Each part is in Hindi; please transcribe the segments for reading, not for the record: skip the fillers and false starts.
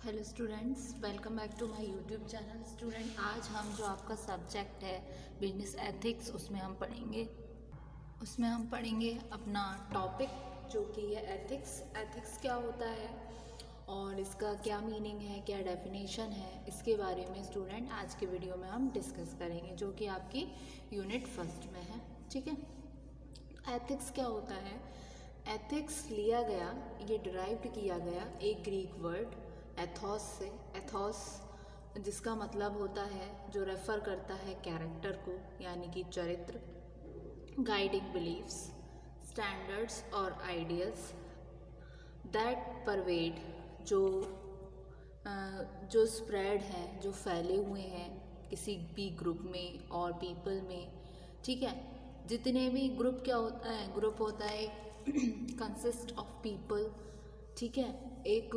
Hello students, welcome back to my YouTube channel. Student, आज हम जो आपका सब्जेक्ट है बिजनेस एथिक्स उसमें हम पढ़ेंगे अपना टॉपिक जो कि है एथिक्स। एथिक्स क्या होता है और इसका क्या मीनिंग है, क्या डेफिनेशन है, इसके बारे में स्टूडेंट आज के वीडियो में हम डिस्कस करेंगे, जो कि आपकी यूनिट फर्स्ट में है। ठीक है, एथिक्स क्या होता है? एथिक्स लिया गया, ये डिराइव्ड किया गया एक ग्रीक वर्ड एथोस से। एथोस जिसका मतलब होता है, जो रेफर करता है कैरेक्टर को, यानी कि चरित्र, गाइडिंग बिलीव्स, स्टैंडर्ड्स और आइडियल्स दैट परवेड, जो स्प्रेड हैं, जो फैले हुए हैं किसी भी ग्रुप में और पीपल में। ठीक है, जितने भी ग्रुप क्या होता है, ग्रुप होता है कंसिस्ट ऑफ पीपल। ठीक है, एक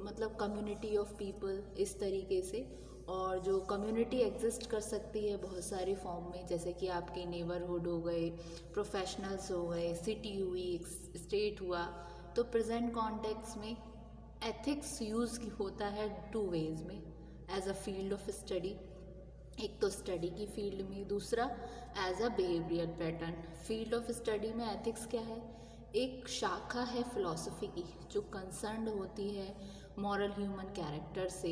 मतलब कम्युनिटी ऑफ पीपल इस तरीके से। और जो कम्युनिटी एग्जिस्ट कर सकती है बहुत सारे फॉर्म में, जैसे कि आपके नेबरहुड हो गए, प्रोफेशनल्स हो गए, सिटी हुई, स्टेट हुआ। तो प्रेजेंट कॉन्टेक्स्ट में एथिक्स यूज़ होता है टू वेज में, as a field of study. एक तो स्टडी की फील्ड में, दूसरा एज अ behaviour pattern. Field of study में एथिक्स क्या है? एक शाखा है फिलॉसफी की जो कंसर्न होती है मॉरल ह्यूमन कैरेक्टर से,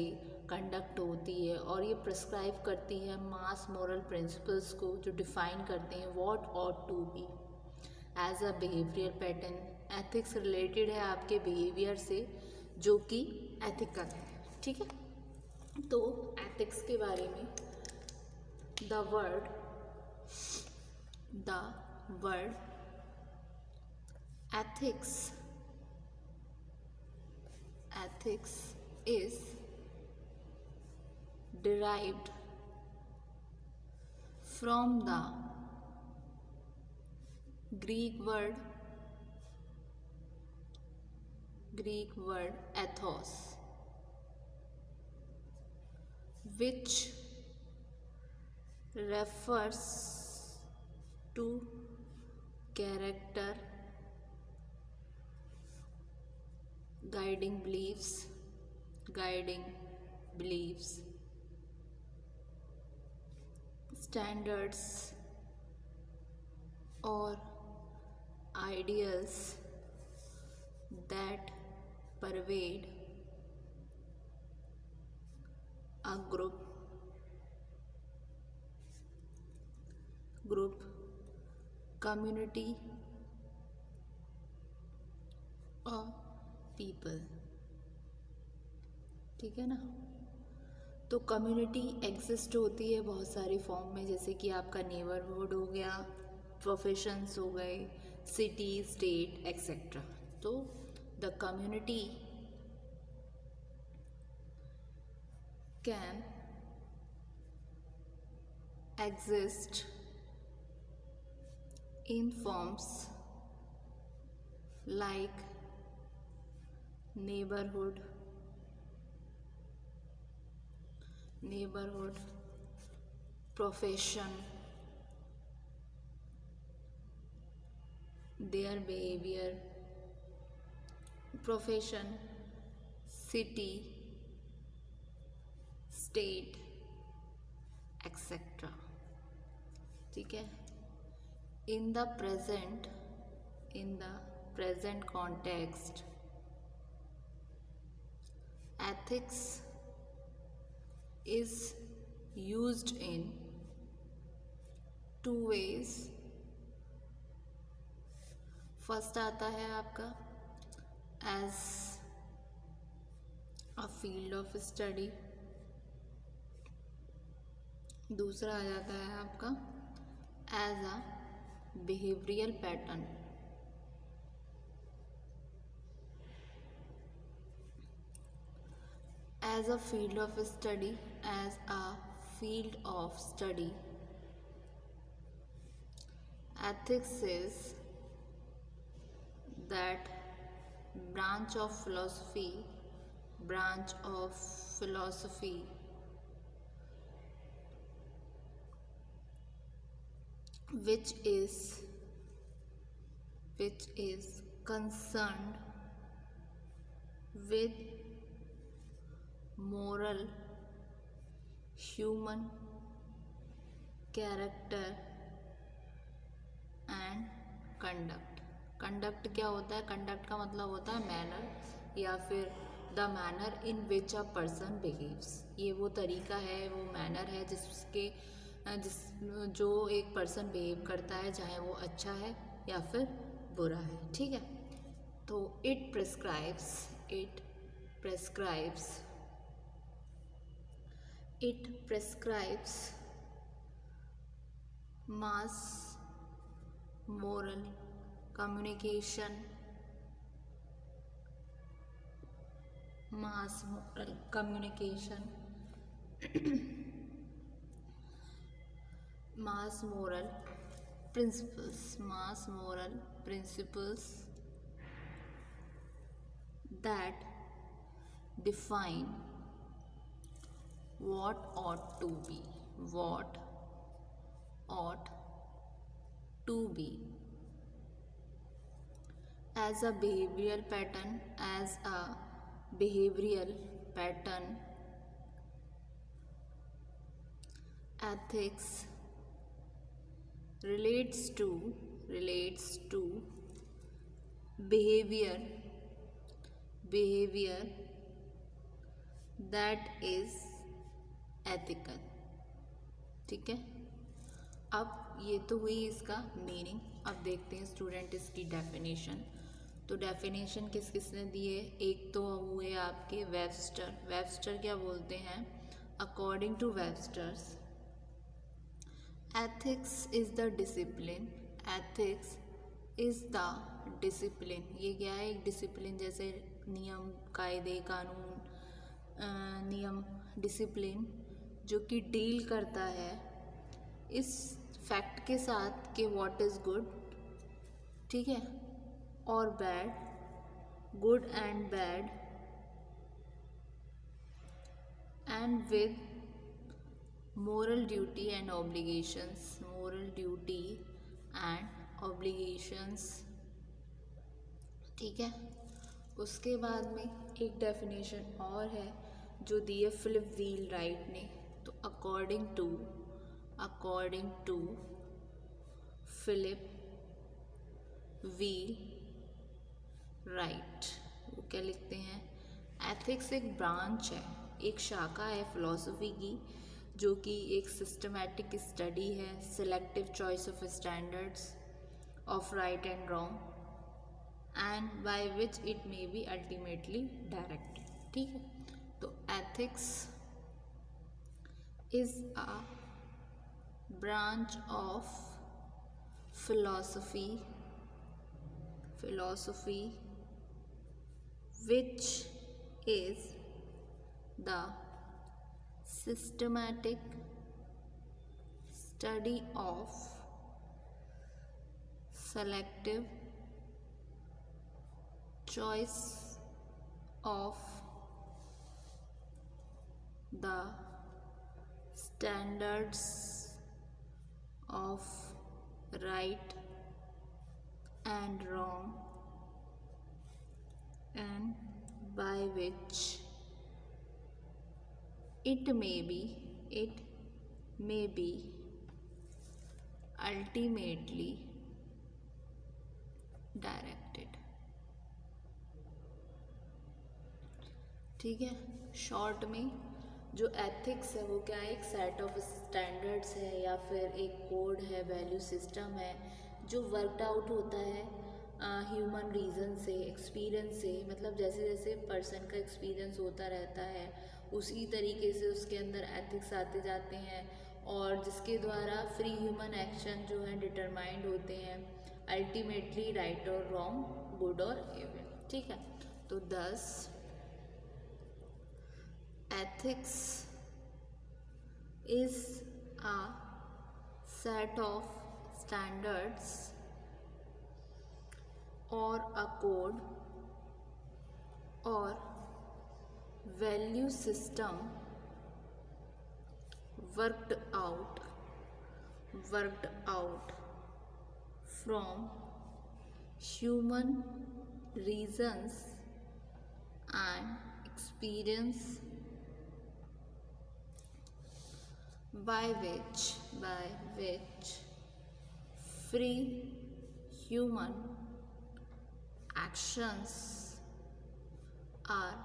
कंडक्ट होती है, और ये प्रिस्क्राइब करती है मास मॉरल प्रिंसिपल्स को, जो डिफाइन करते हैं what ought to be. As a behaviour pattern, ethics related है आपके बिहेवियर से, जो कि एथिकल है। ठीक है, तो एथिक्स के बारे में the word ethics is derived from the Greek word ethos, which refers to character, guiding beliefs, standards or ideals that pervade a group, community और पीपल। ठीक है ना? तो कम्युनिटी एग्जिस्ट होती है बहुत सारे फॉर्म में, जैसे कि आपका नेबरहुड हो गया, प्रोफेशंस हो गए, सिटी, स्टेट एक्सेट्रा। तो the community can exist in forms like neighborhood, profession, their behavior, profession, city, state etc. ठीक है, in the present context, ethics is used in two ways. First आता है आपका as a field of study, दूसरा आ जाता है आपका as a behavioural pattern. As a field of study, ethics is that branch of philosophy which is concerned with moral, human character and conduct. Conduct क्या होता है? कंडक्ट का मतलब होता है मैनर या फिर the manner in which a person behaves. ये वो तरीका है, वो मैनर है जिस जो एक पर्सन बिहेव करता है, चाहे वो अच्छा है या फिर बुरा है। ठीक है, तो it prescribes mass moral communication, mass moral communication, mass moral principles that define what ought to be as a behavioral pattern. Ethics relates to behavior that is ethical। ठीक है, अब ये तो हुई इसका मीनिंग। अब देखते हैं स्टूडेंट इसकी डेफिनेशन। तो डेफिनेशन किस किसने दी है? एक तो हुए आपके वेबस्टर क्या बोलते हैं? According to Webster's, ethics is the discipline। ये क्या है? एक डिसिप्लिन, जैसे नियम, कायदे, कानून, नियम, डिसिप्लिन जो कि डील करता है इस फैक्ट के साथ कि व्हाट इज़ गुड, ठीक है, और bad, good and bad, and with moral duty and obligations। ठीक है, उसके बाद में एक डेफिनेशन और है जो दी है फिलिप व्हील राइट ने। तो according to Philip Wheelwright, वो क्या लिखते हैं? एथिक्स एक ब्रांच है, एक शाखा है फिलॉसफी की, जो कि एक सिस्टमैटिक स्टडी है, selective choice of standards of right and wrong, and by which it may be ultimately directed. ठीक है, तो ethics is a branch of philosophy which is the systematic study of selective choice of the standards of right and wrong, and by which it may be ultimately directed। ठीक है, शॉर्ट में जो एथिक्स है वो क्या है? एक सेट ऑफ स्टैंडर्ड्स है या फिर एक कोड है, वैल्यू सिस्टम है, जो वर्कड आउट होता है ह्यूमन रीज़न से, एक्सपीरियंस से। मतलब जैसे जैसे पर्सन का एक्सपीरियंस होता रहता है उसी तरीके से उसके अंदर एथिक्स आते जाते हैं, और जिसके द्वारा फ्री ह्यूमन एक्शन जो है डिटरमाइंड होते हैं अल्टीमेटली राइट और रॉन्ग, गुड और इविल। ठीक है, तो 10 ethics is a set of standards or a code or value system worked out from human reasons and experience by which free human actions are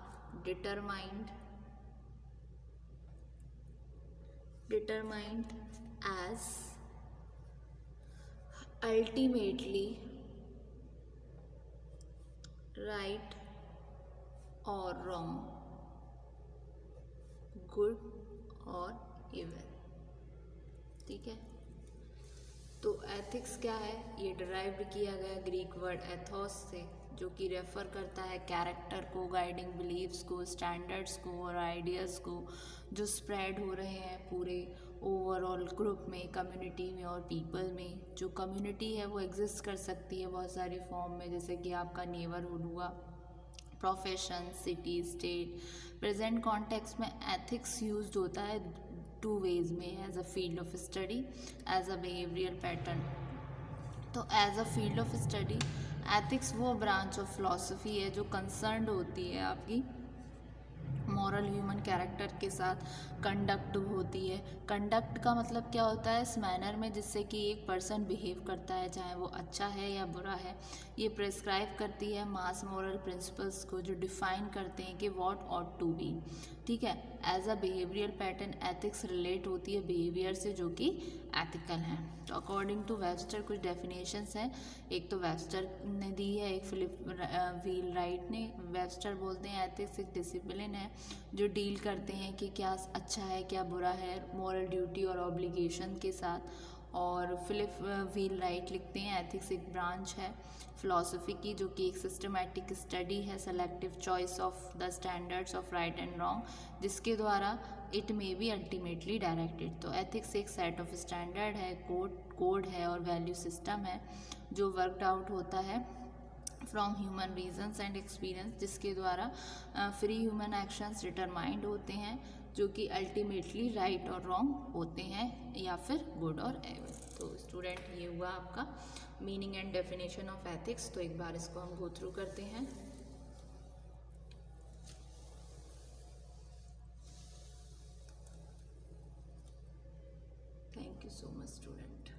determined as ultimately right or wrong, good और evil। ठीक है, तो एथिक्स क्या है, ये डिराइव्ड किया गया ग्रीक वर्ड एथोस से, जो कि रेफर करता है कैरेक्टर को, गाइडिंग बिलीव्स को, स्टैंडर्ड्स को और आइडियाज़ को जो स्प्रेड हो रहे हैं पूरे ओवरऑल ग्रुप में, कम्युनिटी में और पीपल में। जो कम्युनिटी है वो एग्जिस्ट कर सकती है बहुत सारी फॉर्म में, जैसे कि आपका नेबरहुड हुआ, profession, city, state. Present context में एथिक्स यूज्ड होता है टू वेज में, as a field of study, as a behaviour pattern. तो as a field of study ethics वो ब्रांच ऑफ फिलॉसफी है जो कंसर्न्ड होती है आपकी मॉरल ह्यूमन कैरेक्टर के साथ, कंडक्ट होती है। कंडक्ट का मतलब क्या होता है, इस मैनर में जिससे कि एक पर्सन बिहेव करता है, चाहे वो अच्छा है या बुरा है। ये प्रिस्क्राइब करती है मास मॉरल प्रिंसिपल्स को जो डिफाइन करते हैं कि व्हाट ऑट टू बी। ठीक है, एज अ बिहेवियर पैटर्न एथिक्स रिलेट होती है बिहेवियर से जो कि एथिकल है। तो अकॉर्डिंग टू वेबस्टर कुछ डेफिनेशंस हैं, एक तो वेबस्टर ने दी है, एक फिलिप व्हील राइट ने। वेबस्टर बोलते हैं एथिक्स एक डिसिप्लिन है जो डील करते हैं कि क्या अच्छा है क्या बुरा है, मॉरल ड्यूटी और ऑब्लिगेशन के साथ। और फिलिप व्हील राइट लिखते हैं एथिक्स एक ब्रांच है फिलॉसफी की जो कि एक सिस्टमैटिक स्टडी है, selective choice of the standards of right and wrong, जिसके द्वारा it may be ultimately directed. तो एथिक्स एक सेट ऑफ स्टैंडर्ड है, कोड है और वैल्यू सिस्टम है जो वर्कड आउट होता है from human reasons and experience, जिसके द्वारा फ्री ह्यूमन एक्शंस डिटरमाइंड होते हैं जो कि अल्टीमेटली राइट और रॉन्ग होते हैं या फिर गुड और एविल। तो स्टूडेंट ये हुआ आपका meaning and definition of ethics. तो एक बार इसको हम गो थ्रू करते हैं। Thank you so much student.